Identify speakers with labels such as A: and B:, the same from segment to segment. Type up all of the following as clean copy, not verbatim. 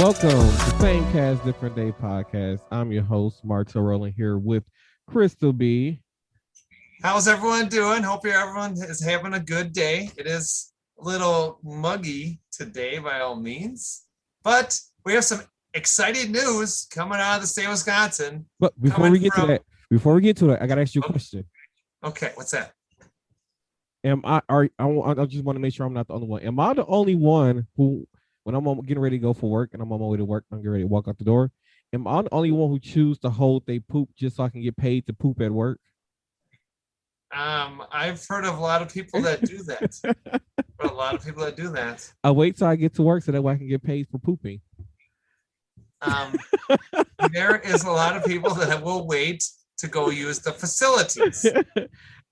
A: Welcome to Same Cast, Different Day podcast. I'm your host, MARTEL, ROWLAND, here with Crystal B.
B: How's everyone doing? Hope everyone is having a good day. It is a little muggy today by all means, but we have some exciting news coming out of the state of Wisconsin.
A: But before we get to that, I gotta ask you a question.
B: Okay, what's that?
A: I just want to make sure I'm not the only one. Am I the only one who, when I'm getting ready to go for work and I'm on my way to work, I'm getting ready to walk out the door, am I the only one who choose to hold they poop just so I can get paid to poop at work?
B: I've heard of a lot of people that do that.
A: I wait till I get to work so that way I can get paid for pooping.
B: There is a lot of people that will wait to go use the facilities.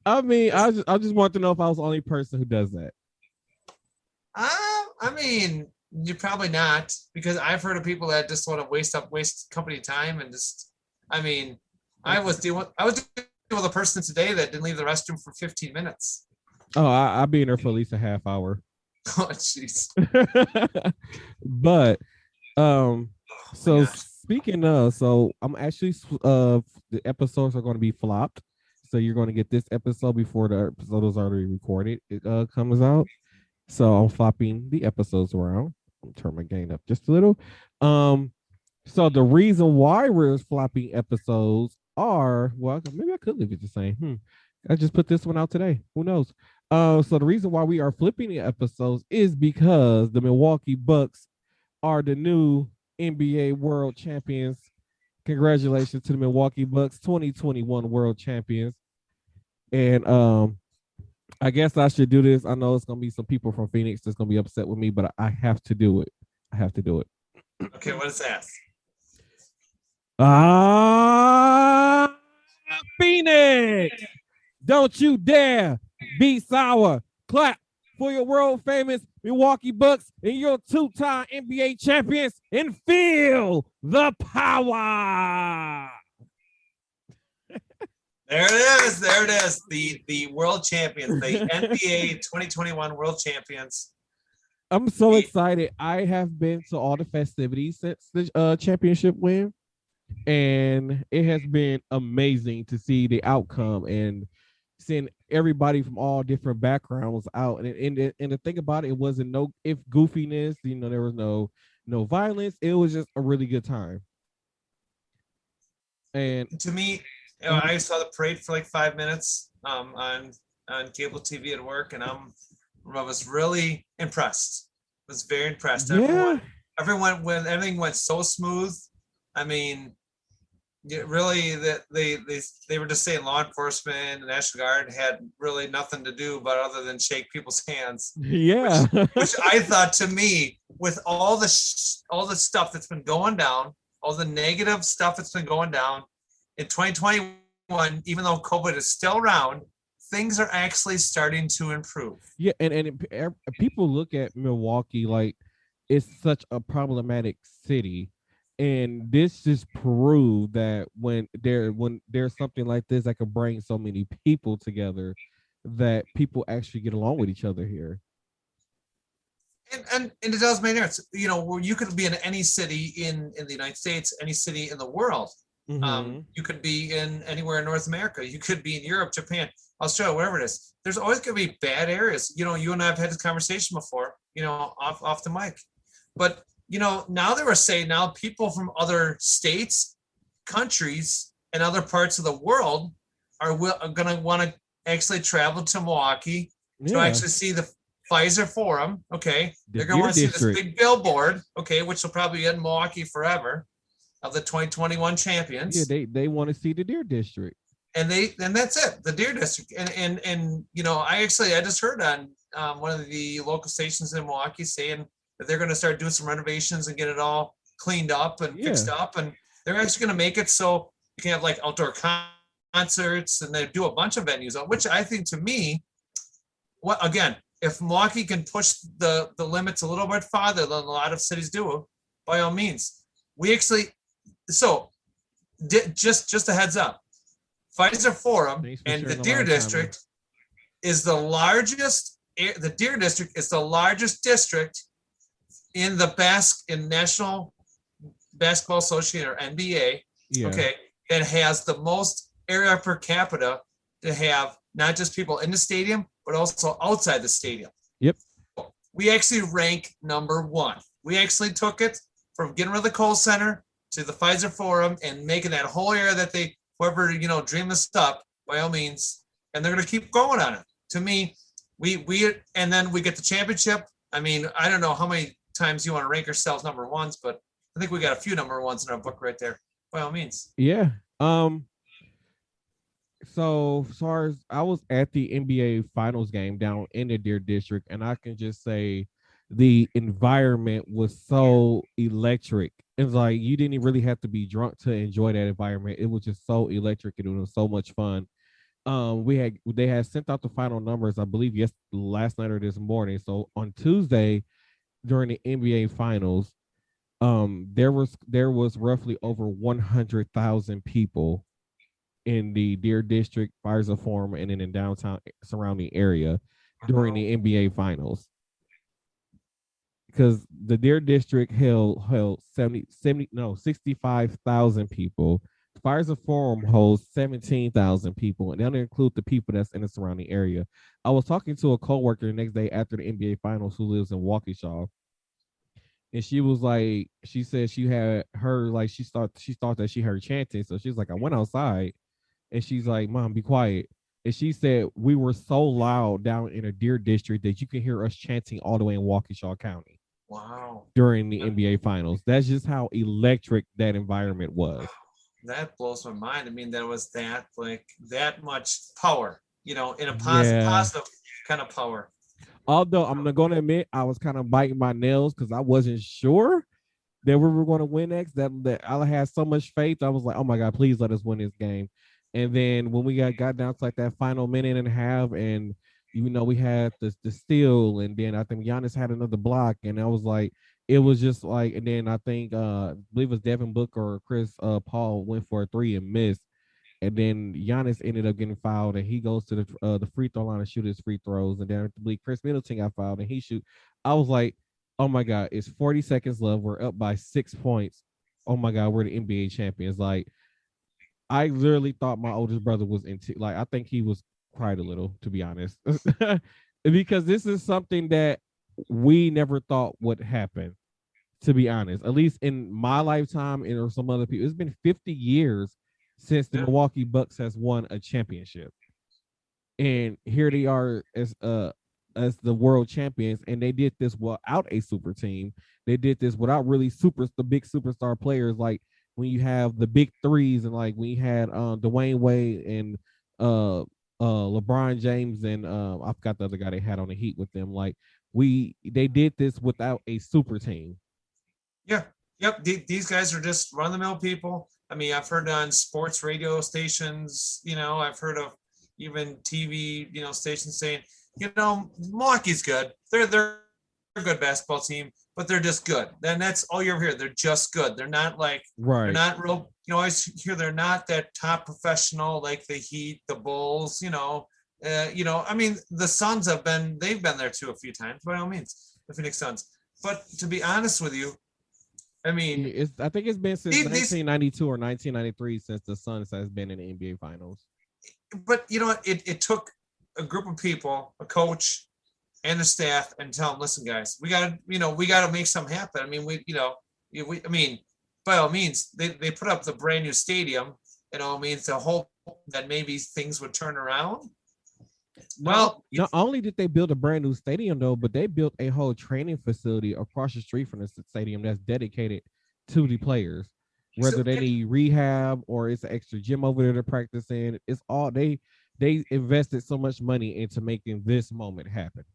A: I mean, I just want to know if I was the only person who does that.
B: I mean, you're probably not, because I've heard of people that just want to waste company time and just. I mean, I was dealing with a person today that didn't leave the restroom for 15 minutes.
A: Oh, I'll be in there for at least a half hour.
B: Oh, jeez.
A: But so speaking of, so I'm actually the episodes are going to be flopped. So you're going to get this episode before the episode is already recorded. It comes out. So I'm flopping the episodes around. I'll turn my gain up just a little. So the reason why we're flopping episodes are, well, maybe I could leave it the same. I just put this one out today. Who knows? So the reason why we are flipping the episodes is because the Milwaukee Bucks are the new NBA World Champions. Congratulations to the Milwaukee Bucks, 2021 World Champions. And I guess I should do this. I know it's gonna be some people from Phoenix that's gonna be upset with me, but I have to do it.
B: Okay, what is that?
A: Phoenix! Don't you dare be sour. Clap for your world famous Milwaukee Bucks and your two-time NBA champions and feel the power.
B: There it is. The world champions, the NBA 2021 world champions.
A: I'm so excited. I have been to all the festivities since the championship win, and it has been amazing to see the outcome and seeing everybody from all different backgrounds out. And the thing about it, wasn't no goofiness. There was no violence. It was just a really good time. And
B: to me, I saw the parade for like 5 minutes on cable TV at work, and I was really impressed. I was very impressed.
A: Yeah.
B: Everyone when everything went so smooth. I mean, really, that they were just saying law enforcement and the National Guard had really nothing to do but other than shake people's hands.
A: Yeah,
B: which I thought, to me, with all the stuff that's been going down, all the negative stuff that's been going down in 2021, even though COVID is still around, things are actually starting to improve.
A: Yeah, and people look at Milwaukee like it's such a problematic city. And this just proved that when there's something like this that can bring so many people together, that people actually get along with each other here.
B: And it does make sense. Where you could be in any city in the United States, any city in the world.
A: Mm-hmm.
B: You could be in anywhere in North America. You could be in Europe, Japan, Australia, wherever it is. There's always going to be bad areas. You and I have had this conversation before, off the mic. But now they were saying now people from other states, countries, and other parts of the world are going to want to actually travel to Milwaukee to actually see the Pfizer Forum. Okay. They're going to want to see this big billboard. Okay. Which will probably be in Milwaukee forever, of the 2021 champions.
A: Yeah. They want to see the Deer District.
B: And that's it. The Deer District. And I just heard on one of the local stations in Milwaukee saying that they're going to start doing some renovations and get it all cleaned up and fixed up. And they're actually going to make it so you can have like outdoor concerts, and they do a bunch of venues, which I think, to me, if Milwaukee can push the limits a little bit farther than a lot of cities do, by all means. Just a heads up, Pfizer Forum and the Deer District is the largest. The Deer District is the largest district in the National Basketball Association or NBA,
A: Yeah.
B: okay, that has the most area per capita to have not just people in the stadium, but also outside the stadium.
A: Yep.
B: We actually rank number one. We actually took it from getting rid of the Kohl Center to the Pfizer Forum and making that whole area that they, whoever, dream this up, by all means, and they're going to keep going on it. To me, and then we get the championship. I mean, I don't know how many times you want to rank ourselves number ones, but I think we got a few number ones in our book right there, by all means.
A: Yeah. So as far as I was at the NBA Finals game down in the Deer District, and I can just say the environment was so electric. It's like you didn't really have to be drunk to enjoy that environment. It was just so electric and it was so much fun. They had sent out the final numbers, I believe, last night or this morning. So on Tuesday during the NBA Finals, there was roughly over 100,000 people in the Deer District, Pfizer Forum, and then in downtown surrounding area during the NBA Finals. Because the Deer District held 65,000 people. Pfizer Forum holds 17,000 people, and they don't include the people that's in the surrounding area. I was talking to a coworker the next day after the NBA Finals who lives in Waukesha, and she was like, she said she had heard like she thought that she heard chanting, so she's like, I went outside, and she's like, Mom, be quiet. And she said we were so loud down in a Deer District that you can hear us chanting all the way in Waukesha County.
B: Wow.
A: During the NBA Finals. That's just how electric that environment was.
B: That blows my mind. I mean, there was that much power, in a positive kind of power.
A: Although I'm not going to admit, I was kind of biting my nails because I wasn't sure that we were going to win next. That I had so much faith. I was like, oh my God, please let us win this game. And then when we got down to like that final minute and a half, and we had the steal, and then I think Giannis had another block, and I was like, it was just like, and then I think I believe it was Devin Booker or Chris Paul went for a three and missed, and then Giannis ended up getting fouled, and he goes to the free throw line to shoot his free throws, and then I believe Chris Middleton got fouled and he shoot. I was like, oh my God, it's 40 seconds left. We're up by 6 points. Oh my God, we're the NBA champions. Like, I literally thought my oldest brother was into, like, I think he was cried a little, to be honest, because this is something that we never thought would happen, to be honest, at least in my lifetime and or some other people. It's been 50 years since the Milwaukee Bucks has won a championship, and here they are as the world champions, and they did this without a super team. They did this without really the big superstar players, like when you have the big threes, and like we had Dwayne Wade and LeBron James, and I forgot the other guy they had on the Heat with them. Like they did this without a super team.
B: Yeah, yep. These guys are just run-of-the-mill people. I mean, I've heard on sports radio stations, I've heard of even TV, stations saying, Milwaukee's good. They're a good basketball team, but they're just good. Then that's all you ever hear. They're just good. They're not like, they're not real. I always hear they're not that top professional like the Heat, the Bulls. I mean, the Suns they've been there too a few times, by all means, the Phoenix Suns. But to be honest with you, I mean,
A: I think it's been since 1992 or 1993 since the Suns has been in the NBA Finals.
B: But it took a group of people, a coach, and the staff, and tell them, listen, guys, we got to make something happen. I mean, by all means, they put up the brand new stadium, means to hope that maybe things would turn around.
A: Well, not only did they build a brand new stadium though, but they built a whole training facility across the street from the stadium that's dedicated to the players, whether they need rehab or it's an extra gym over there to practice in. It's all they invested so much money into making this moment happen.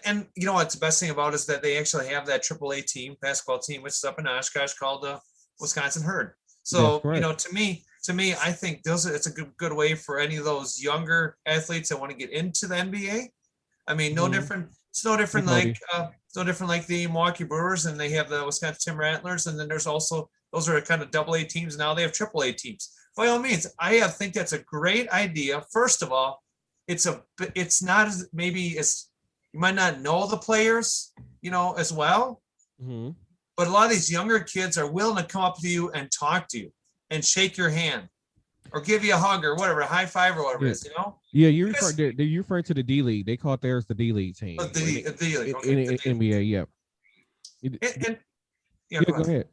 B: And what's the best thing about it is that they actually have that AAA basketball team, which is up in Oshkosh, called the Wisconsin Herd. So, to me, I think it's a good way for any of those younger athletes that want to get into the NBA. I mean, no different. It's no different like the Milwaukee Brewers, and they have the Wisconsin Timber Antlers, and then there's also those are kind of AA teams. Now they have AAA teams. By all means, I think that's a great idea. First of all, it's not as maybe as you might not know the players, as well.
A: Mm-hmm.
B: But a lot of these younger kids are willing to come up to you and talk to you and shake your hand or give you a hug or whatever, a high five or whatever
A: Yeah.
B: it is, you know?
A: Yeah, you refer
B: Because
A: you refer to the D League. They call theirs the D League team
B: the like, okay,
A: in NBA. Yeah,
B: and yeah,
A: yeah.
B: go
A: Go
B: ahead.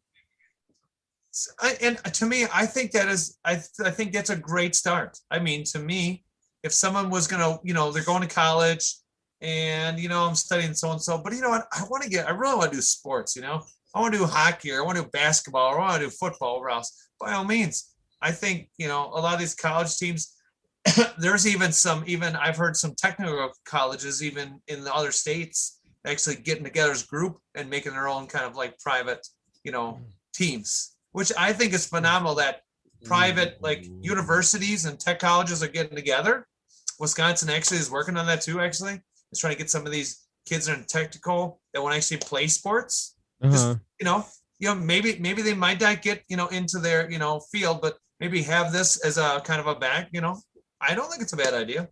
A: ahead.
B: And to me, I think that is, I think that's a great start. I mean, to me, if someone was gonna, they're going to college, and I'm studying so and so, but you know what, I really want to do sports. I want to do hockey, or I want to do basketball, or I want to do football, or else. By all means, I think a lot of these college teams. There's even I've heard some technical colleges even in the other states actually getting together as a group and making their own kind of like private, teams, which I think is phenomenal that private like universities and tech colleges are getting together. Wisconsin actually is working on that too, actually. It's trying to get some of these kids that are technical that want to actually play sports. Just, maybe they might not get, into their, field, but maybe have this as a kind of a back, I don't think it's a bad idea.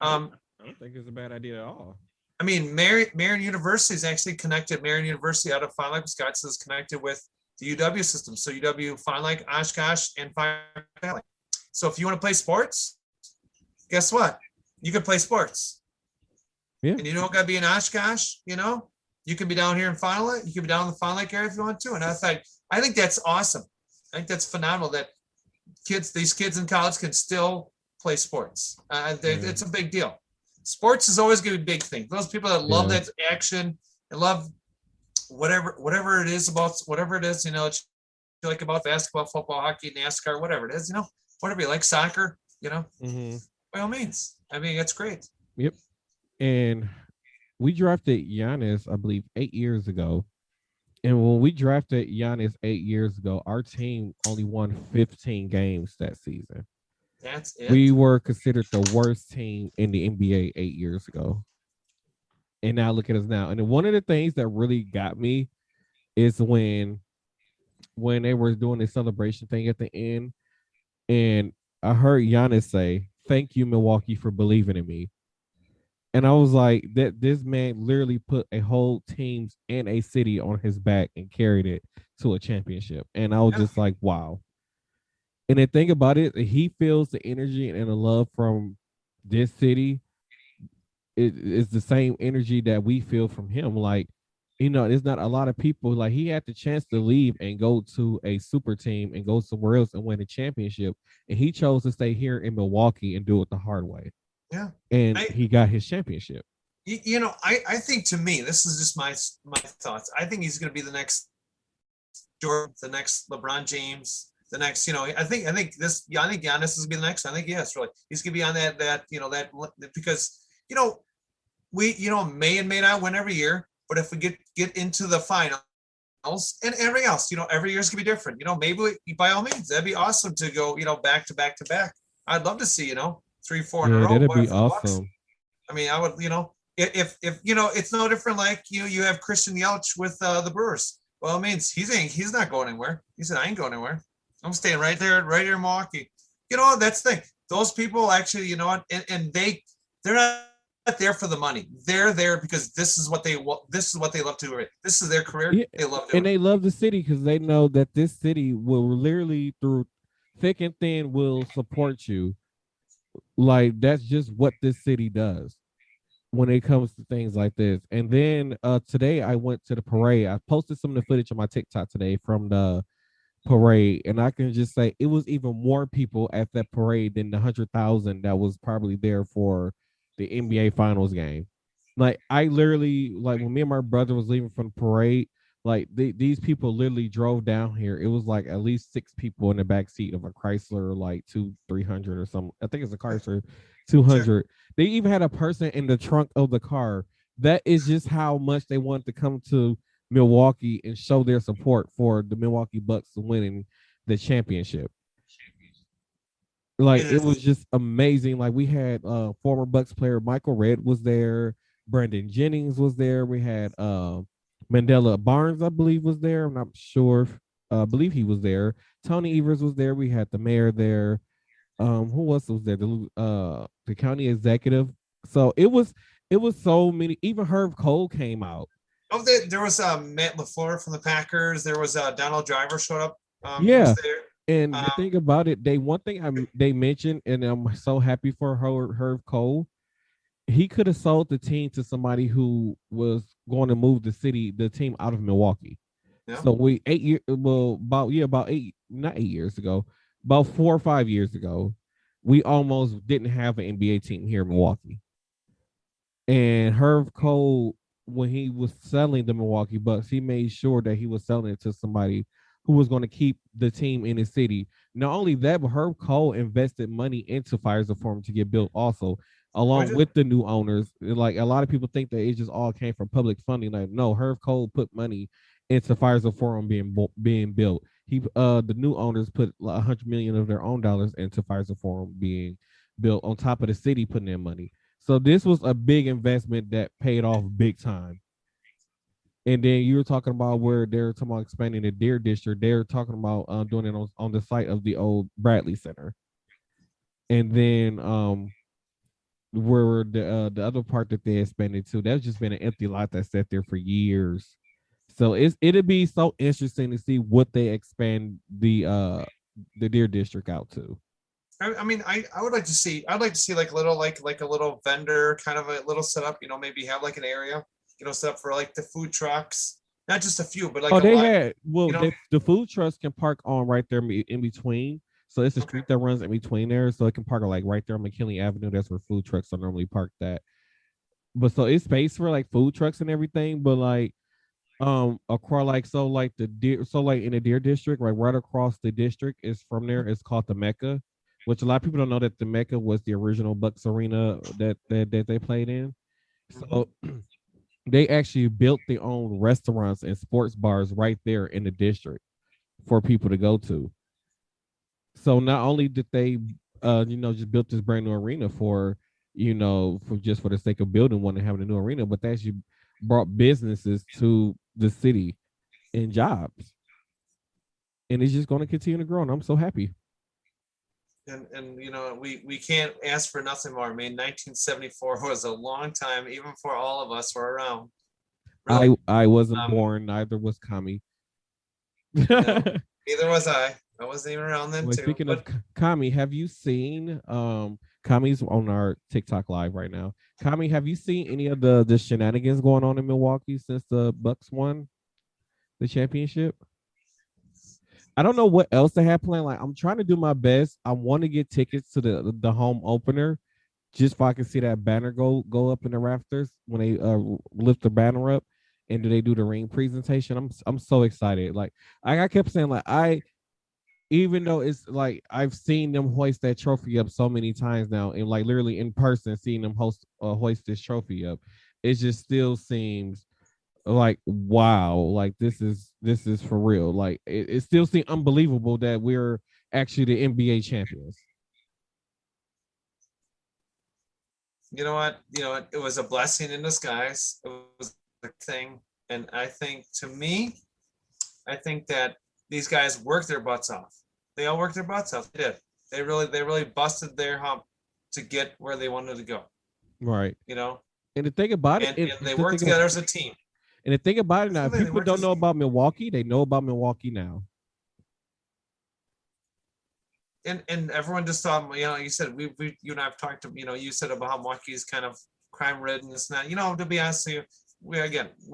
A: I don't think it's a bad idea at all.
B: I mean, Marion University is actually connected. Marion University out of Fond du Lac, Wisconsin is connected with the UW system. So UW, Fond du Lac, Oshkosh, and Fire Valley. So if you want to play sports, guess what? You can play sports.
A: Yeah.
B: And you don't got to be in Oshkosh, You can be down here in Fond du Lac. You can be down in the Fond du Lac area if you want to. And I think that's awesome. I think that's phenomenal that these kids in college can still play sports. It's a big deal. Sports is always going to be a big thing. Those people that love that action and love whatever it is about whatever it is, it's like about basketball, football, hockey, NASCAR, whatever it is, whatever you like, soccer, by all means. I mean, it's great.
A: Yep. And we drafted Giannis, I believe, 8 years ago. And when we drafted Giannis 8 years ago, our team only won 15 games that season.
B: That's it.
A: We were considered the worst team in the NBA 8 years ago. And now look at us now. And one of the things that really got me is when they were doing the celebration thing at the end, and I heard Giannis say, "Thank you, Milwaukee, for believing in me." And I was like, that this man literally put a whole teams and a city on his back and carried it to a championship. And I was just like, wow. And then think about it, he feels the energy and the love from this city. It is the same energy that we feel from him. Like, there's not a lot of people, like he had the chance to leave and go to a super team and go somewhere else and win a championship. And he chose to stay here in Milwaukee and do it the hard way.
B: Yeah.
A: And he got his championship.
B: I think, to me, this is just my thoughts. I think he's going to be the next Jordan, the next LeBron James, the next, I think Giannis is going to be the next. I think, yes, really. He's going to be on that because, we, may and may not win every year, but if we get into the finals and everything else, every year is going to be different. Maybe by all means, that'd be awesome to go, back to back to back. I'd love to see, 3-4 in a row.
A: That'd be awesome.
B: I mean, I would, if it's no different. Like you have Christian Yelich with the Brewers. Well, it means he's not going anywhere. He said, I ain't going anywhere. I'm staying right here in Milwaukee. That's the thing. Those people actually, and they're not there for the money. They're there because this is what they love to do. This is their career.
A: Yeah,
B: they love doing.
A: And they love the city because they know that this city will literally, through thick and thin, will support you. Like, that's just what this city does when it comes to things like this. And then today I went to the parade. I posted some of the footage on my TikTok today from the parade, and I can just say it was even more people at that parade than the 100,000 that was probably there for the NBA Finals game. Like, I literally, like, when me and my brother was leaving from the parade, like these people literally drove down here. It was like at least 6 people in the back seat of a Chrysler, like 300 or something. I think it's a Chrysler 200. Sure. They even had a person in the trunk of the car. That is just how much they want to come to Milwaukee and show their support for the Milwaukee Bucks winning the championship. Like, it was just amazing. Like, we had former Bucks player Michael Redd was there. Brandon Jennings was there. We had Mandela Barnes, I believe, was there. I'm not sure. I believe he was there. Tony Evers was there. We had the mayor there. Who else was there? The county executive. So it was so many. Even Herb Cole came out.
B: Oh, there was Matt LaFleur from the Packers. There was Donald Driver showed up. He was
A: Yeah.
B: there.
A: And the
B: Um,
A: thing about it, they mentioned, and I'm so happy for Herb Cole. He could have sold the team to somebody who was going to move the team out of Milwaukee.
B: yeah.
A: So we 8 years, well, about eight, not 8 years ago, about 4 or 5 years ago, we almost didn't have an NBA team here in Milwaukee. And Herb Cole, when he was selling the Milwaukee Bucks, he made sure that he was selling it to somebody who was going to keep the team in his city. Not only that, but Herb Cole invested money into Fires of Forum to get built also,
B: Oh,
A: along
B: did.
A: with the new owners. Like a lot of people think that it just all came from public funding. Like, no, Herb Cole put money into Fires of Forum being built. The new owners put 100 million of their own dollars into Fires of Forum being built on top of the city putting in money. So this was a big investment that paid off big time. And then you were talking about where they're talking about expanding the Deer District. They're talking about doing it on the site of the old Bradley Center. And then where the other part that they expanded to, that's just been an empty lot that sat there for years. So it'll be so interesting to see what they expand the Deer District out to.
B: I mean, I would like to see. I'd like to see like little like a little vendor kind of a little setup. Maybe have like an area. Set up for like the food trucks. Not just a few, but like
A: Oh,
B: a
A: they
B: lot.
A: had
B: You know.
A: the food trucks can park on right there in between. So it's a
B: Okay.
A: street that runs in between there, so it can park like right there on McKinley Avenue. That's where food trucks are normally parked at. But so it's space for like food trucks and everything. But like across like like the deer, so like in the Deer District, like right across the district is from there. It's called the Mecca, which a lot of people don't know that the Mecca was the original Bucks arena that they played in.
B: Mm-hmm.
A: So they actually built their own restaurants and sports bars right there in the district for people to go to. So not only did they, just built this brand new arena for, for just for the sake of building one and having a new arena, but they actually brought businesses to the city and jobs, and it's just going to continue to grow. And I'm so happy.
B: And we can't ask for nothing more. I mean, 1974 was a long time, even before all of us were around. Really.
A: I wasn't
B: Um,
A: born, neither was Kami.
B: neither was I. I wasn't even around then
A: Well,
B: too.
A: speaking of
B: But
A: Kami, have you seen Kami's on our TikTok live right now? Kami, have you seen any of the shenanigans going on in Milwaukee since the Bucks won the championship? I don't know what else they have planned. Like I'm trying to do my best. I want to get tickets to the home opener just so I can see that banner go up in the rafters when they lift the banner up and do they do the ring presentation. I'm so excited. Like I kept saying like I even though it's like I've seen them hoist that trophy up so many times now, and like literally in person, seeing them hoist this trophy up, it just still seems like wow, like this is for real. Like it still seems unbelievable that we're actually the NBA champions.
B: you know what? It was a blessing in disguise. It was a thing. And I think to me, I think that these guys worked their butts off. They all worked their butts off. They did. They really busted their hump to get where they wanted to go.
A: Right.
B: You know,
A: And the thing about it,
B: and they worked together as a team.
A: and the thing about it now, if
B: Absolutely, they
A: people
B: worked
A: don't
B: as a
A: know
B: team.
A: about Milwaukee, they know about Milwaukee now.
B: And everyone just thought, you said you and I've talked to, you said about how Milwaukee is kind of crime ridden, this and that. To be honest with you, we're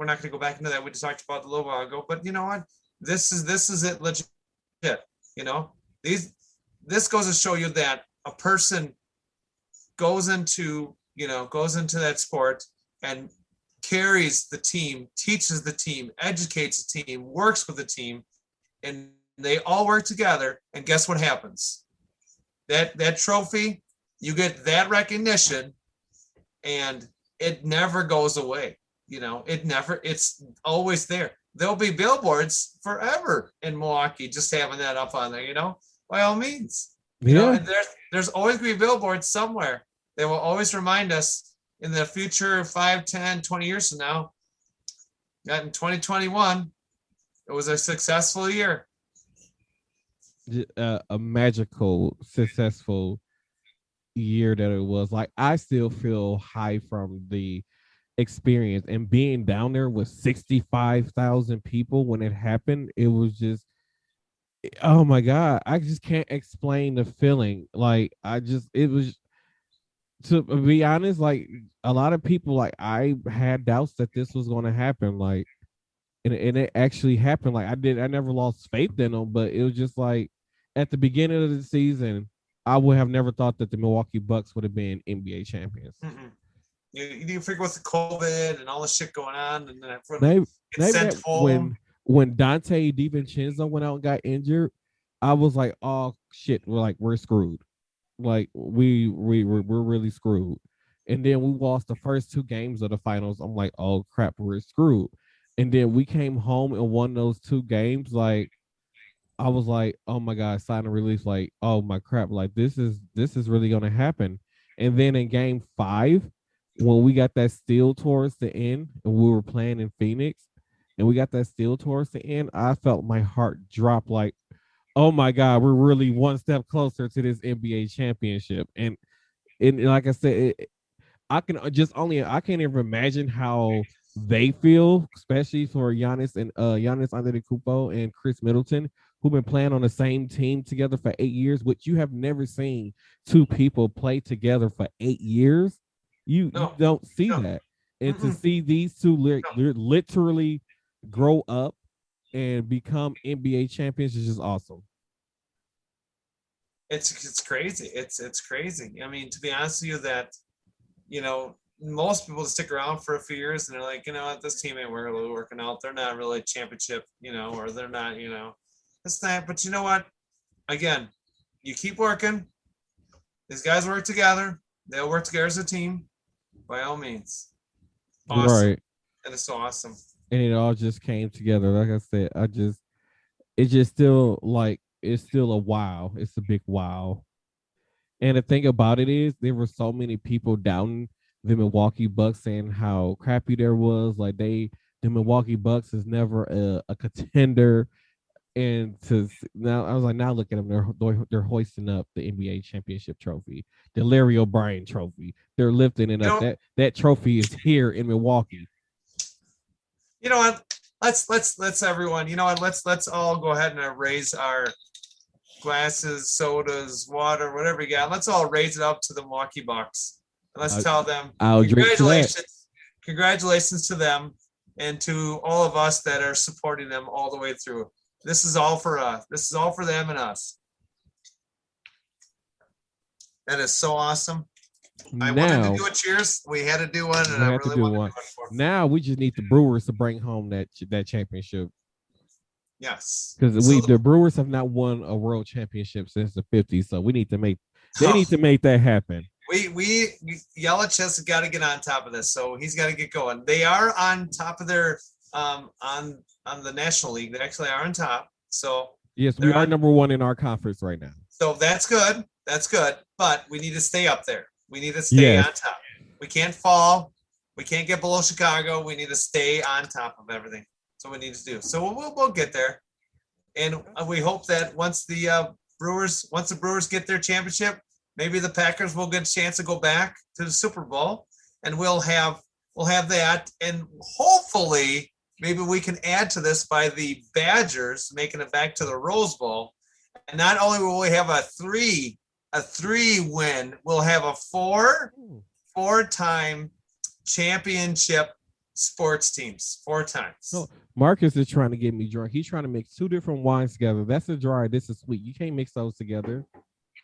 B: not going to go back into that. We just talked about a little while ago, but you know what? This is it legit. You know, these this goes to show you that a person goes into that sport and carries the team, teaches the team, educates the team, works with the team, and they all work together. And guess what happens? That trophy, you get that recognition, and it never goes away. It's always there. There'll be billboards forever in Milwaukee just having that up on there, by all means.
A: Yeah.
B: And there's always going to be billboards somewhere. They will always remind us in the future, 5, 10, 20 years from now, that in 2021, it was a successful year.
A: A magical, successful year that it was. Like I still feel high from the experience. And being down there with 65,000 people when it happened, it was just, oh my God, I just can't explain the feeling. Like, it was, to be honest, like a lot of people, like I had doubts that this was going to happen. Like, and it actually happened. Like I never lost faith in them, but it was just like at the beginning of the season, I would have never thought that the Milwaukee Bucks would have been NBA champions.
B: Mm-hmm. You figure with the COVID and all the shit going on, and then
A: Maybe,
B: get
A: maybe
B: sent
A: that
B: home.
A: when Dante DiVincenzo went out and got injured, I was like, oh shit, we're screwed. Like we're really screwed. And then we lost the first two games of the finals. I'm like, oh crap, we're screwed. And then we came home and won those two games. Like I was like, oh my God, sign and release. Like, oh my crap, like this is really gonna happen. And then in game 5, when we got that steal towards the end, and we were playing in Phoenix, and we got that steal towards the end, I felt my heart drop. Like, oh my God, we're really one step closer to this NBA championship. And like I said, I can't even imagine how they feel, especially for Giannis Antetokounmpo and Chris Middleton, who've been playing on the same team together for 8 years, which you have never seen two people play together for 8 years. You don't see that, and to see these two literally grow up and become NBA champions is just awesome.
B: It's crazy. It's crazy. I mean, to be honest with you, that most people stick around for a few years and they're like, what, this team ain't really working out. They're not really championship, or they're not, it's not. But you know what? Again, you keep working. These guys work together. They'll work together as a team, by all means. Awesome.
A: Right.
B: And it's so awesome.
A: And it all just came together. Like I said, it's just still like it's still a wow. It's a big wow. And the thing about it is, there were so many people doubting the Milwaukee Bucks, saying how crappy there was. Like the Milwaukee Bucks is never a contender. And now I was like, now look at them. They're hoisting up the NBA championship trophy, the Larry O'Brien trophy. They're lifting it up. That trophy is here in Milwaukee.
B: You know what? Let's everyone. You know what? Let's all go ahead and raise our glasses, sodas, water, whatever you got. Let's all raise it up to the Milwaukee Bucks. And let's tell them congratulations to them, and to all of us that are supporting them all the way through. This is all for us. This is all for them and us. That is so awesome. I wanted to do a cheers. We had to do one, and I really wanted to do one.
A: Now we just need the Brewers to bring home that championship.
B: Yes,
A: because the Brewers have not won a world championship since the 50s, so we need to make that happen.
B: We Yelich has got to get on top of this, so he's got to get going. They are on top of their on the National League. They actually are on top. So
A: yes, we are number 1 in our conference right now.
B: So that's good. That's good. But we need to stay up there. We need to stay on top. We can't fall. We can't get below Chicago. We need to stay on top of everything. That's what we need to do. So we'll get there. And we hope that once the Brewers get their championship, maybe the Packers will get a chance to go back to the Super Bowl, and we'll have that. And hopefully maybe we can add to this by the Badgers making it back to the Rose Bowl. And not only will we have a three win, we'll have a four-time championship sports teams 4 times.
A: So Marcus is trying to get me drunk. He's trying to mix 2 different wines together. That's a dry, this is sweet. You can't mix those together.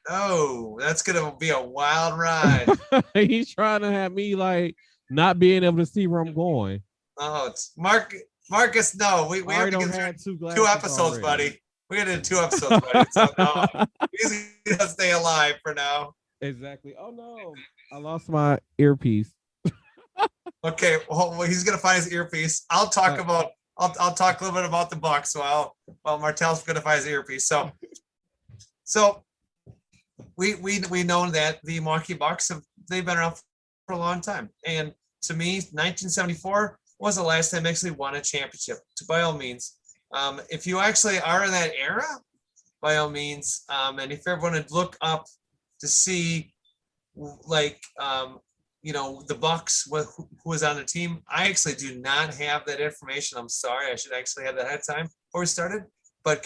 B: Oh, that's gonna be a wild ride.
A: He's trying to have me like not being able to see where I'm going.
B: Oh, it's Marcus. No, we have to get through 2 episodes, buddy. We got to do 2 episodes, buddy. So no, he's gonna stay alive for now.
A: Exactly. Oh no, I lost my earpiece.
B: Okay, well, he's gonna find his earpiece. I'll talk I'll talk a little bit about the Bucks while Martel's gonna find his earpiece. So we know that the Milwaukee Bucks they've been around for a long time, and to me, 1974 was the last time they actually won a championship. By all means, if you actually are in that era, by all means, and if everyone would look up to see, like, the Bucks, who was on the team. I actually do not have that information. I'm sorry. I should actually have that ahead of time before we started. But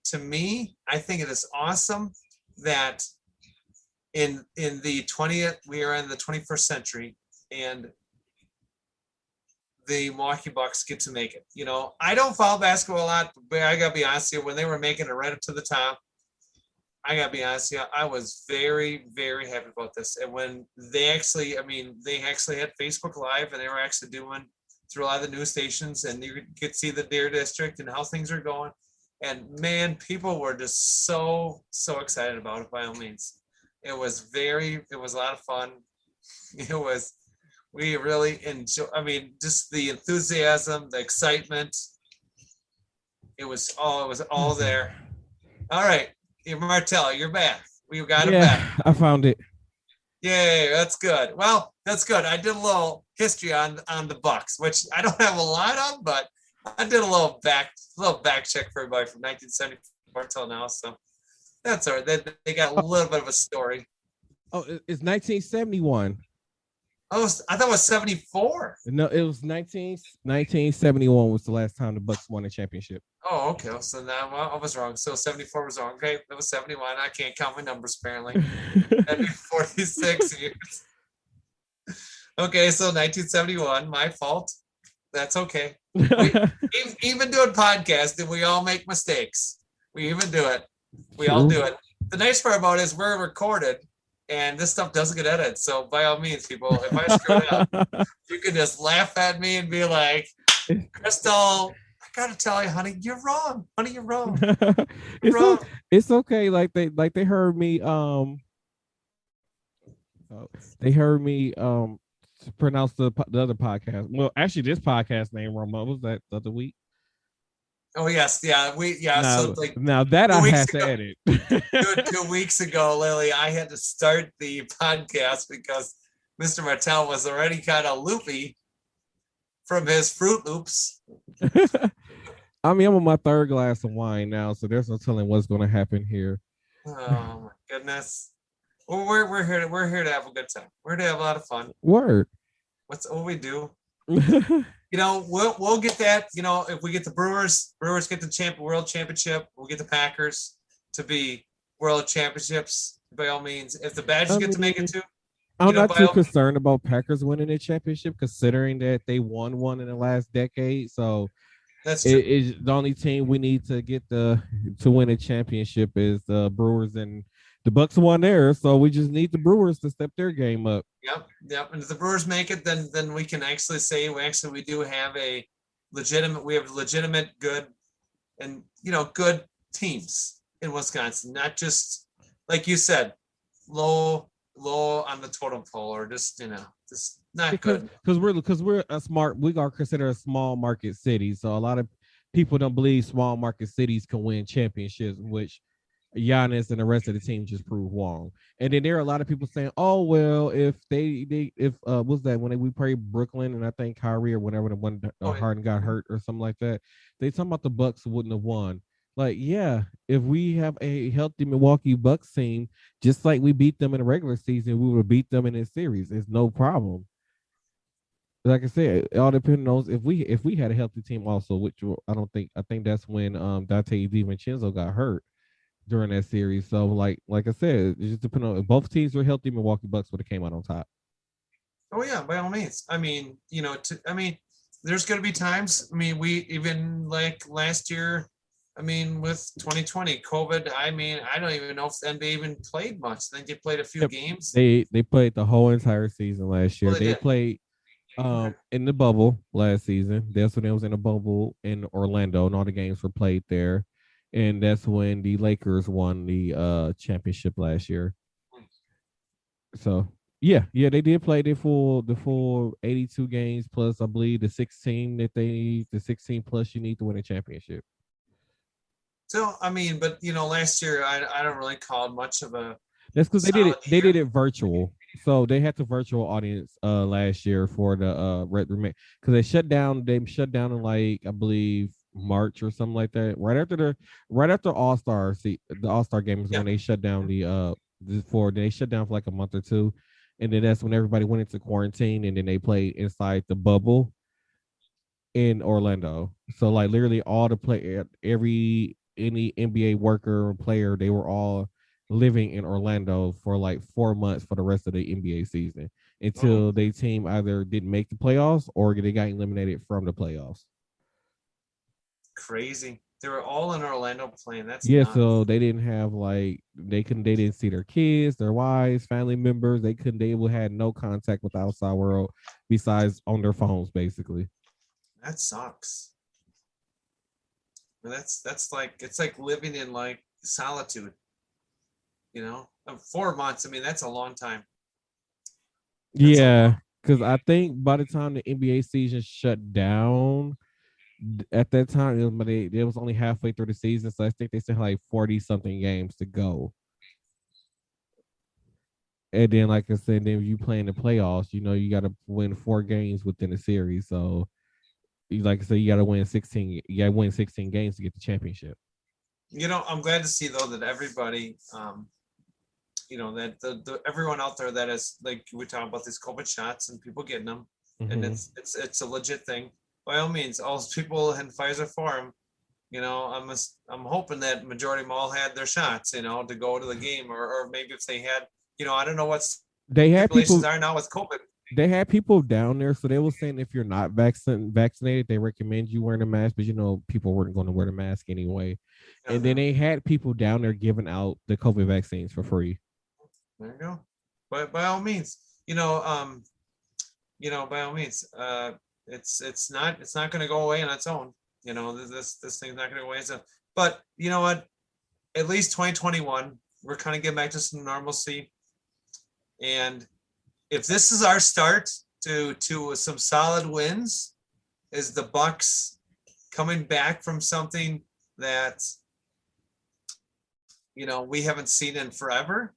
B: to me, I think it is awesome that in the 20th, we are in the 21st century, and the Milwaukee Bucks get to make it. I don't follow basketball a lot, but I gotta be honest here. When they were making it right up to the top, I gotta be honest here, I was very, very happy about this. And when they actually had Facebook Live, and they were actually doing through a lot of the news stations, and you could see the Deer District and how things are going. And man, people were just so excited about it. By all means, it was a lot of fun. We really enjoy. I mean, just the enthusiasm, the excitement. It was all there. All right, Martel, you're back. We got him back.
A: I found it.
B: Yay, that's good. Well, that's good. I did a little history on the Bucks, which I don't have a lot of, but I did a little back check for everybody from 1974 till now. So that's all right. They got a little bit of a story.
A: Oh, it's 1971.
B: Oh, I thought it was 74.
A: No, it was 1971 was the last time the Bucks won a championship.
B: Oh, okay. So now I was wrong. So 74 was wrong. Okay, it was 71. I can't count my numbers apparently. That'd be 46 years. Okay, so 1971, my fault. That's okay. Even doing podcasts, we all make mistakes. We even do it. We all do it. The nice part about it is we're recorded, and this stuff doesn't get edited. So by all means, people, if I screw it up, you can just laugh at me and be like, Crystal, I gotta tell you, honey, you're wrong. Honey, you're wrong. You're wrong.
A: It's okay. Like they heard me pronounce the other podcast. Well, actually, this podcast name wrong. What was that the other week?
B: Oh yes, yeah,
A: now that I had to edit.
B: 2 weeks ago, Lily, I had to start the podcast because Mr. Martel was already kind of loopy from his Fruit Loops.
A: I mean, I'm on my third glass of wine now, so there's no telling what's going to happen here.
B: Oh my goodness. Well, we're here to have a good time. We're here to have a lot of fun.
A: Word.
B: What we do. We'll get that. If we get the Brewers get the world championship. We'll get the Packers to be world championships by all means. If the Badgers get to make it too.
A: I'm not too concerned about Packers winning a championship, considering that they won one in the last decade. So
B: that's true.
A: It's the only team we need to get to win a championship is the Brewers, and the Bucks won theirs, so we just need the Brewers to step their game up.
B: Yep. And if the Brewers make it, then we can actually say we do have legitimate good and good teams in Wisconsin, not just like you said, low on the totem pole, or just not good.
A: Because we are considered a small market city, so a lot of people don't believe small market cities can win championships, which Giannis and the rest of the team just proved wrong. And then there are a lot of people saying, "Oh well, if was that when we played Brooklyn and I think Kyrie or whenever the one Harden got hurt or something like that, they talking about the Bucks wouldn't have won." Like, yeah, if we have a healthy Milwaukee Bucks team, just like we beat them in the regular season, we would beat them in this series. It's no problem. Like I said, it all depends on if we had a healthy team also, which I think that's when Dante DiVincenzo got hurt during that series. So like I said, it just depends on if both teams were healthy, Milwaukee Bucks would have came out on top.
B: Oh yeah, by all means. I mean, there's going to be times. I mean, we even like last year. I mean, with 2020 COVID. I mean, I don't even know if the NBA even played much. I think they played a few games.
A: They played the whole entire season last year. Well, they played in the bubble last season. That's when it was in a bubble in Orlando, and all the games were played there. And that's when the Lakers won the championship last year. So yeah, they did play the full 82 games plus I believe the 16 plus you need to win a championship.
B: So I mean, but last year I don't really call it much of a.
A: That's because they did it virtual. So they had the virtual audience last year for the because they shut down in like I believe March or something like that. Right after All-Star the All-Star game is when they shut down they shut down for like a month or two, and then that's when everybody went into quarantine, and then they played inside the bubble in Orlando. So like literally all the play every any NBA worker or player, they were all living in Orlando for like 4 months for the rest of the NBA season
B: Oh,
A: until their team either didn't make the playoffs or they got eliminated from the playoffs.
B: crazy. They were all in Orlando playing. That's
A: Yeah,
B: nuts.
A: so they didn't have like they didn't see their kids, their wives, family members. They had no contact with the outside world besides on their phones, basically.
B: That sucks. And that's like it's like living in like solitude. 4 months. I mean, that's a long time. That's a long.
A: Yeah, because I think by the time the NBA season shut down, at that time it was only halfway through the season, so I think they still had like 40 something games to go. And then, like I said, then if you play in the playoffs, you got to win 4 games within the series. So, like I said, you got to win 16. You got to win 16 games to get the championship.
B: I'm glad to see though that everybody, that the everyone out there that is like we talk about these COVID shots and people getting them, and
A: Mm-hmm.
B: it's a legit thing. By all means, all people in Pfizer Forum, I'm hoping that majority of them all had their shots, to go to the game, or maybe if they had, I don't know what
A: They had
B: stipulations
A: people.
B: are now with COVID.
A: They had people down there, so they were saying if you're not vaccinated, they recommend you wearing a mask. But people weren't going to wear the mask anyway. And then
B: Yeah,
A: they had people down there giving out the COVID vaccines for free.
B: there you go. But by all means, by all means, it's not going to go away on its own. This thing's not going to go away. But you know what? At least 2021, we're kind of getting back to some normalcy. And if this is our start to some solid wins, is the Bucks coming back from something that we haven't seen in forever,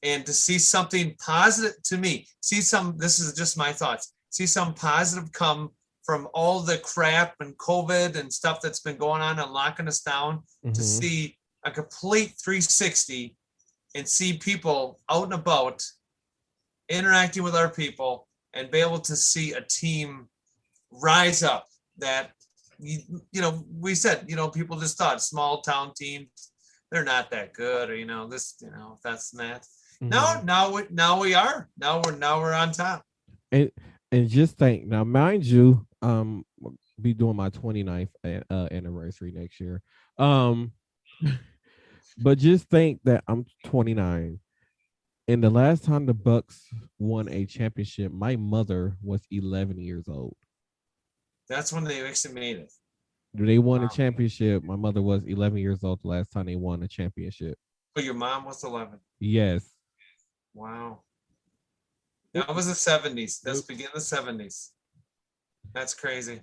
B: and to see something positive to me, this is just my thoughts, see some positive come from all the crap and COVID and stuff that's been going on and locking us down, to
A: Mm-hmm.
B: see a complete 360 and see people out and about interacting with our people and be able to see a team rise up that we said, people just thought small town teams, they're not that good, or that's that.
A: Mm-hmm.
B: Now we are on top.
A: And and just think now, mind you, be doing my 29th anniversary next year. Um, but just think that I'm 29. And the last time the Bucks won a championship, my mother was 11 years old.
B: That's when they actually made it.
A: They won a
B: Wow.
A: championship. My mother was 11 years old the last time they won a championship.
B: But your mom was 11.
A: Yes.
B: Wow.
A: Oop,
B: That was the 70s. That's
A: oop.
B: begin the 70s. That's crazy.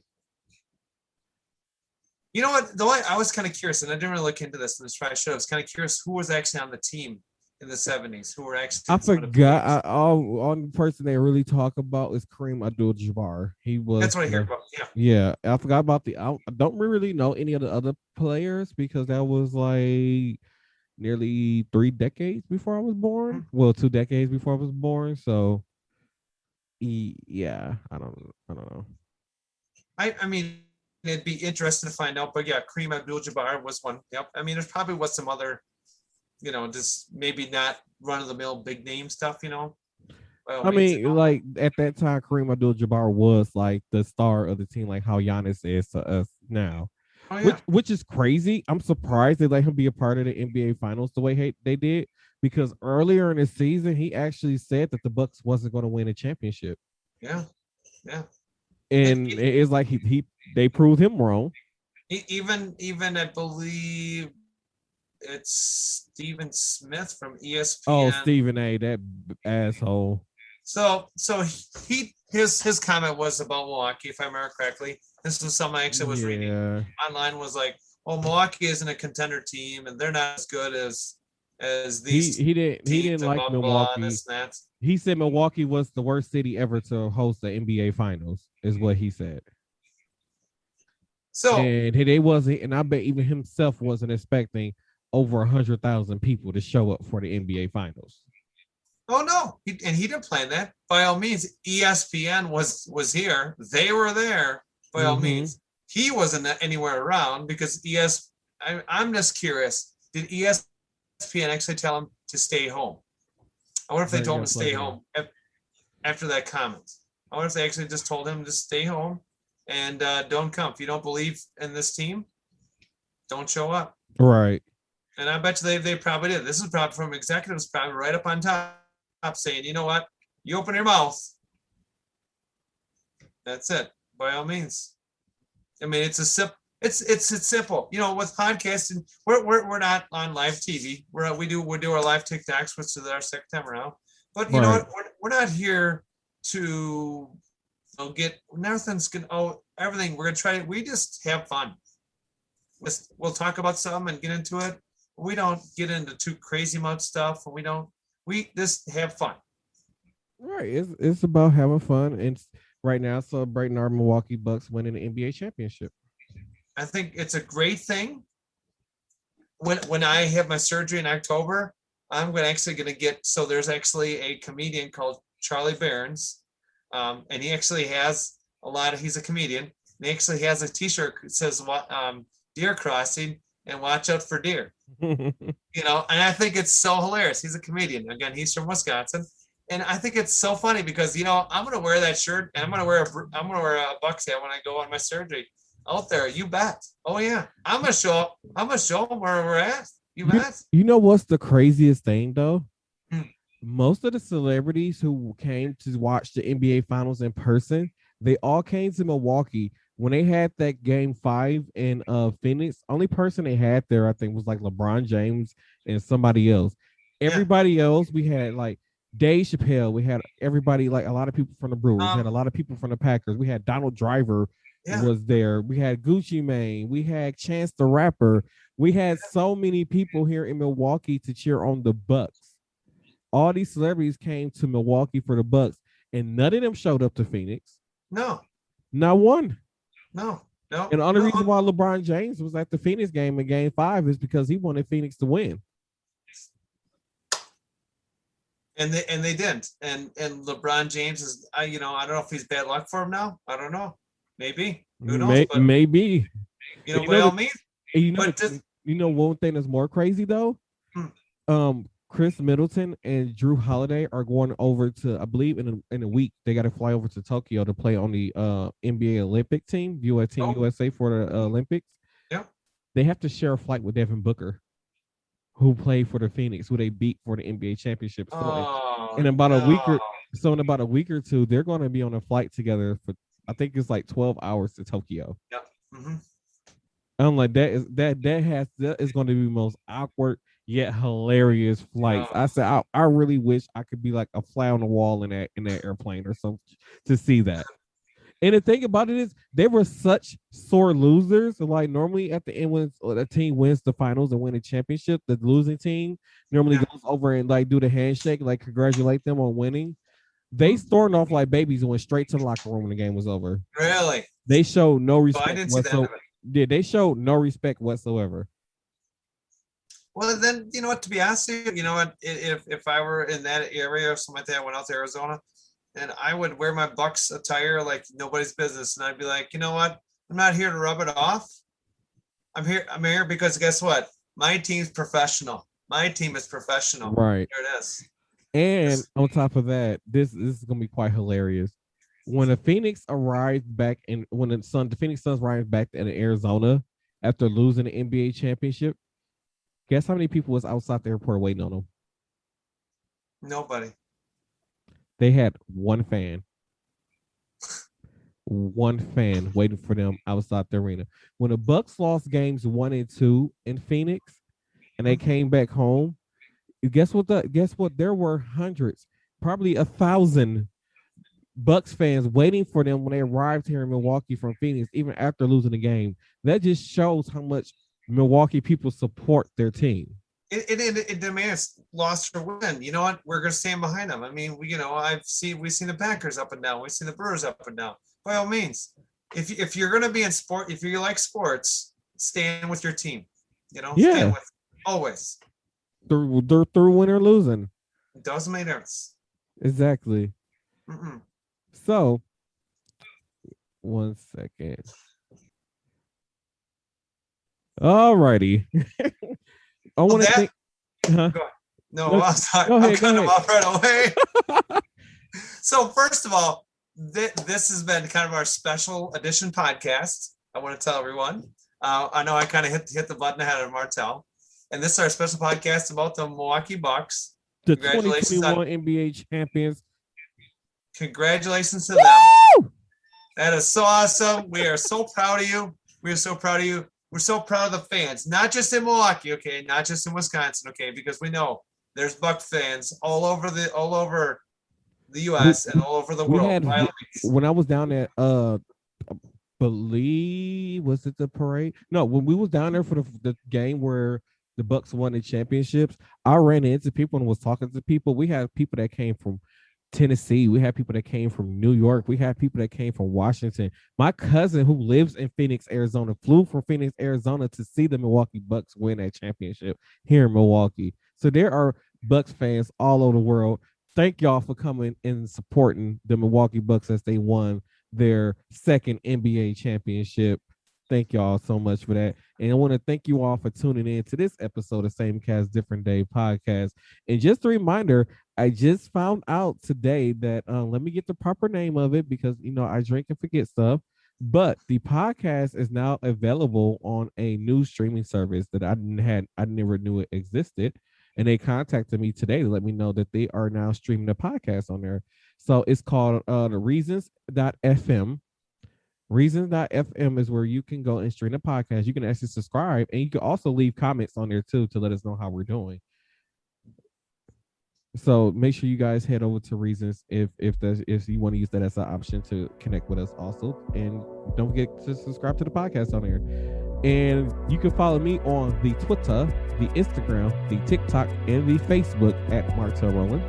B: You know what? Though I was kind of curious, and I didn't really look into this in this try show. I was kind of curious who was actually on the team in the 70s, who were actually
A: I
B: some of the
A: forgot.
B: players.
A: All the person they really talk about is Kareem Abdul-Jabbar. He was
B: That's what I hear about. Yeah.
A: yeah. I forgot about I don't really know any of the other players because that was like nearly 3 decades before I was born.
B: Hmm.
A: Well, 2 decades before I was born. So yeah, I don't know.
B: I mean, it'd be interesting to find out. But yeah, Kareem Abdul-Jabbar was one. Yep. I mean, there's probably was some other, just maybe not run of the mill big name stuff. By all
A: I
B: means,
A: mean, like at that time, Kareem Abdul-Jabbar was like the star of the team, like how Giannis is to us now,
B: Oh
A: which
B: yeah,
A: which is crazy. I'm surprised they let him be a part of the NBA Finals the way they did because earlier in the season he actually said that the Bucks wasn't going to win a championship,
B: yeah, yeah. And
A: and it's like they proved him wrong.
B: even I believe it's Stephen Smith from
A: Oh,
B: ESPN.
A: Stephen A, that asshole.
B: So his comment was about Milwaukee, if I remember correctly. This was something I actually was reading
A: Yeah,
B: online. Was like, well, Milwaukee isn't a contender team, and they're not as good as
A: he
B: these
A: he didn't he
B: teams,
A: didn't
B: and
A: like
B: blah blah blah, and
A: Milwaukee.
B: this and that.
A: He said Milwaukee was the worst city ever to host the NBA Finals, is what he said.
B: So
A: And they wasn't, and I bet even himself wasn't expecting over 100,000 people to show up for the NBA Finals.
B: Oh no, he didn't plan that. By all means, ESPN was here. They were there. By all
A: Mm-hmm.
B: means, he wasn't anywhere around because I'm just curious. Did ESPN actually tell him to stay home? I wonder if they
A: Very
B: told him
A: young
B: to stay
A: player.
B: home after that comment. I wonder if they actually just told him to stay home and don't come. If you don't believe in this team, don't show up.
A: Right.
B: And I bet you they probably did. This is probably from executives, probably right up on top, saying, you know what? You open your mouth. That's it. By all means. I mean, it's simple. You know, with podcasting, we're not on live TV. We do our live TikToks, which is our second time around. But you know
A: Right.
B: what? We're not here to get nothing's gonna everything. We're gonna try. We just have fun. We'll talk about something and get into it. We don't get into too crazy much stuff, and we just have fun.
A: Right. It's about having fun and right now celebrating our Milwaukee Bucks winning the NBA championship.
B: I think it's a great thing. When I have my surgery in October, I'm actually going to get. So there's actually a comedian called Charlie Barons, and he actually has a lot of. He's a comedian. And he actually has a T-shirt that says "Deer Crossing" and "Watch out for deer." You know, and I think it's so hilarious. He's a comedian. Again, he's from Wisconsin, and I think it's so funny because I'm gonna wear that shirt and I'm gonna wear a Bucks hat when I go on my surgery out there. You bet. Oh yeah, I'm gonna show up. I'm gonna show them where we're at. You
A: you,
B: bet.
A: you know what's the craziest thing though?
B: Hmm.
A: Most of the celebrities who came to watch the NBA finals in person, they all came to Milwaukee when they had that game 5 in Phoenix. Only person they had there, I think, was like LeBron James and somebody else.
B: Yeah.
A: Everybody else, we had like Dave Chappelle, we had everybody, like a lot of people from the Brewers, we had a
B: Um.
A: lot of people from the Packers, we had Donald Driver
B: Yeah.
A: was there, we had Gucci Mane, we had Chance the Rapper, we had so many people here in Milwaukee to cheer on the Bucks. All these celebrities came to Milwaukee for the Bucks, and none of them showed up to Phoenix.
B: No.
A: Not one.
B: No. No.
A: And the only
B: No.
A: reason why LeBron James was at the Phoenix game in game 5 is because he wanted Phoenix to win.
B: And they didn't. And LeBron James is I don't know if he's bad luck for him now. I don't know. Maybe. Who knows? But
A: Maybe. And
B: by all means. But just
A: one thing that's more crazy though.
B: hmm,
A: Chris Middleton and Drew Holiday are going over to, I believe, in a week. They got to fly over to Tokyo to play on the NBA Olympic team, Team USA for the Olympics.
B: yeah.
A: They have to share a flight with Devin Booker, who played for the Phoenix, who they beat for the NBA championship.
B: Oh
A: in about a week
B: no.
A: in about a week or two, they're going to be on a flight together for, I think it's like 12 hours to Tokyo.
B: Yeah. Mm-hmm.
A: I'm like, that is going to be the most awkward yet hilarious flights. I said, I really wish I could be like a fly on the wall in that airplane or something to see that. And the thing about it is, they were such sore losers. Like normally at the end, when a team wins the finals and win a championship, the losing team normally goes over and like do the handshake, like congratulate them on winning. They stormed off like babies and went straight to the locker room when the game was over.
B: Really?
A: They showed no respect
B: I didn't see the end of
A: whatsoever.
B: it.
A: Yeah, they showed no respect whatsoever.
B: Well, then you know what? To be honest, you know what? If I were in that area or something like that, I went out to Arizona, and I would wear my Bucks attire like nobody's business, and I'd be like, you know what? I'm not here to rub it off. I'm here. I'm here because guess what? My team's professional. My team is professional.
A: Right.
B: There it is.
A: And on top of that, this is gonna be quite hilarious. When the Phoenix arrived back in when the Phoenix Suns arrived back in Arizona after losing the NBA championship, guess how many people was outside the airport waiting on them?
B: Nobody.
A: They had one fan. One fan waiting for them outside the arena. When the Bucks lost games 1 and 2 in Phoenix and they came back home, guess what? There were hundreds, probably 1,000 Bucks fans waiting for them when they arrived here in Milwaukee from Phoenix, even after losing the game. That just shows how much Milwaukee people support their team.
B: It demands loss or win. You know what? We're going to stand behind them. I mean, we've seen the Packers up and down. We've seen the Brewers up and down. By all means, if you're going to be in sport, if you like sports, stand with your team.
A: Yeah.
B: Stand with always.
A: Through win or losing.
B: It doesn't make sense.
A: Exactly.
B: Mm-mm.
A: So, 1 second. Alrighty. I want to think. Huh?
B: Go ahead. No,
A: No,
B: I'm sorry.
A: go
B: I'm
A: ahead, go
B: cutting him
A: ahead.
B: off right away. So first of all, this has been kind of our special edition podcast. I want to tell everyone. I know I kind of hit the button ahead of Martel, and this is our special podcast about the Milwaukee Bucks.
A: The
B: Congratulations
A: 2021
B: on
A: NBA champions.
B: congratulations to
A: Woo!
B: them. That is so awesome. We are so proud of you. We are so proud of you. We're so proud of the fans, not just in Milwaukee, okay, not just in Wisconsin, okay, because we know there's Buck fans all over the U.S. and all over the
A: We
B: world.
A: had when I was down at believe was it the parade? No, when we was down there for the game where the Bucks won the championships, I ran into people and was talking to people. We had people that came from Tennessee. We had people that came from New York. We had people that came from Washington. My cousin who lives in Phoenix, Arizona, flew from Phoenix, Arizona to see the Milwaukee Bucks win that championship here in Milwaukee. So there are Bucks fans all over the world. Thank y'all for coming and supporting the Milwaukee Bucks as they won their second NBA championship. Thank y'all so much for that. And I want to thank you all for tuning in to this episode of Same Cast Different Day podcast. And just a reminder, I just found out today that let me get the proper name of it because I drink and forget stuff. But the podcast is now available on a new streaming service that I never knew it existed. And they contacted me today to let me know that they are now streaming the podcast on there. So it's called the Reasons.fm. Reasons.fm is where you can go and stream the podcast. You can actually subscribe, and you can also leave comments on there too to let us know how we're doing. So make sure you guys head over to Reasons if you want to use that as an option to connect with us also. And don't forget to subscribe to the podcast on there. And you can follow me on the Twitter, the Instagram, the TikTok, and the Facebook at Martel Rowland.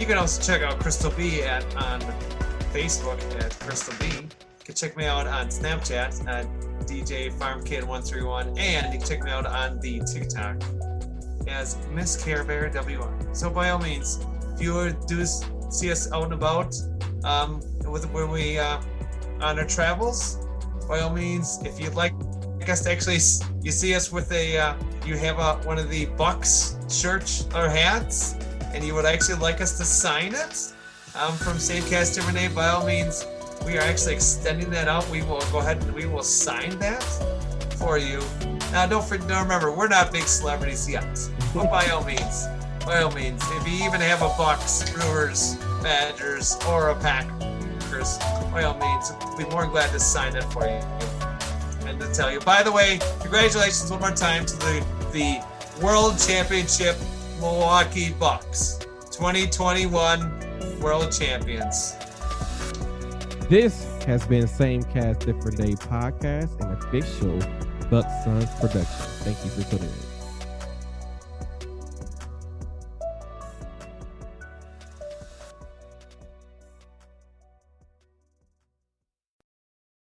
B: You can also check out Crystal B on Facebook at Crystal B. You can check me out on Snapchat at DJ FarmKid131, and you can check me out on the TikTok as Miss Care Bear WR. So by all means, if you do see us out and about when we on our travels, by all means, if you'd like us to actually, you see us with you have one of the Bucks shirts or hats, and you would actually like us to sign it from Same Cast Different Day, by all means, we are actually extending that out. We will go ahead and we will sign that for you. Now, don't remember, we're not big celebrities yet, but by all means, if you even have a Bucks, Brewers, Badgers, or a Packers, by all means, we'd be more than glad to sign it for you. And to tell you, by the way, congratulations one more time to the World Championship Milwaukee Bucks, 2021 World Champions.
A: This has been Same Cast Different Day podcast, an official Bucks Suns production. Thank you for tuning in.